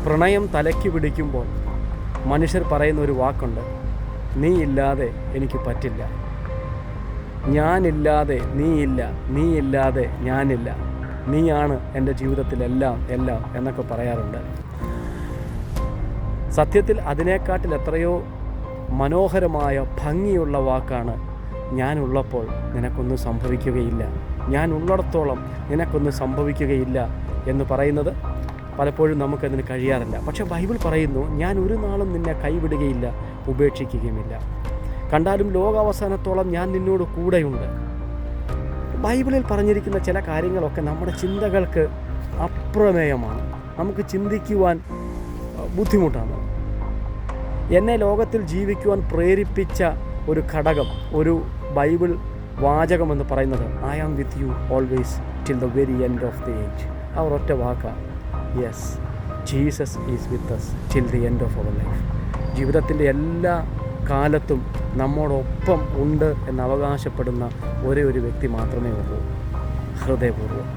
പ്രണയം തലയ്ക്ക് പിടിക്കുമ്പോൾ മനുഷ്യർ പറയുന്ന ഒരു വാക്കുണ്ട്, നീ ഇല്ലാതെ എനിക്ക് പറ്റില്ല, ഞാനില്ലാതെ നീയില്ല, നീയില്ലാതെ ഞാനില്ല, നീയാണ് എൻ്റെ ജീവിതത്തിലെല്ലാം എല്ലാം എന്നൊക്കെ പറയാറുണ്ട്. സത്യത്തിൽ അതിനേക്കാട്ടിൽ എത്രയോ മനോഹരമായ ഭംഗിയുള്ള വാക്കാണ് ഞാനുള്ളപ്പോൾ നിനക്കൊന്നും സംഭവിക്കുകയില്ല, ഞാൻ ഉള്ളിടത്തോളം നിനക്കൊന്നും സംഭവിക്കുകയില്ല എന്ന് പറയുന്നത് പലപ്പോഴും നമുക്കതിന് കഴിയാറില്ല. പക്ഷേ ബൈബിൾ പറയുന്നു, ഞാൻ ഒരു നാളും നിന്നെ കൈവിടുകയില്ല, ഉപേക്ഷിക്കുകയുമില്ല, കണ്ടാലും ലോകാവസാനത്തോളം ഞാൻ നിന്നോട് കൂടെയുണ്ട്. ബൈബിളിൽ പറഞ്ഞിരിക്കുന്ന ചില കാര്യങ്ങളൊക്കെ നമ്മുടെ ചിന്തകൾക്ക് അപ്രമേയമാണ്, നമുക്ക് ചിന്തിക്കുവാൻ ബുദ്ധിമുട്ടാണ്. എന്നെ ലോകത്തിൽ ജീവിക്കുവാൻ പ്രേരിപ്പിച്ച ഒരു ഘടകം, ഒരു ബൈബിൾ വാചകമെന്ന് പറയുന്നത് I am with you always till the very end of the age. ആ ഒരൊറ്റ വാക്കാണ്. Yes, Jesus is with us till the end of our life. ജീവിതത്തിൻ്റെ എല്ലാ കാലത്തും നമ്മോടൊപ്പം ഉണ്ട് എന്ന് അവകാശപ്പെടുന്ന ഒരേ ഒരു വ്യക്തി മാത്രമേ ഉള്ളൂ, ഹൃദയപൂർവ്വം.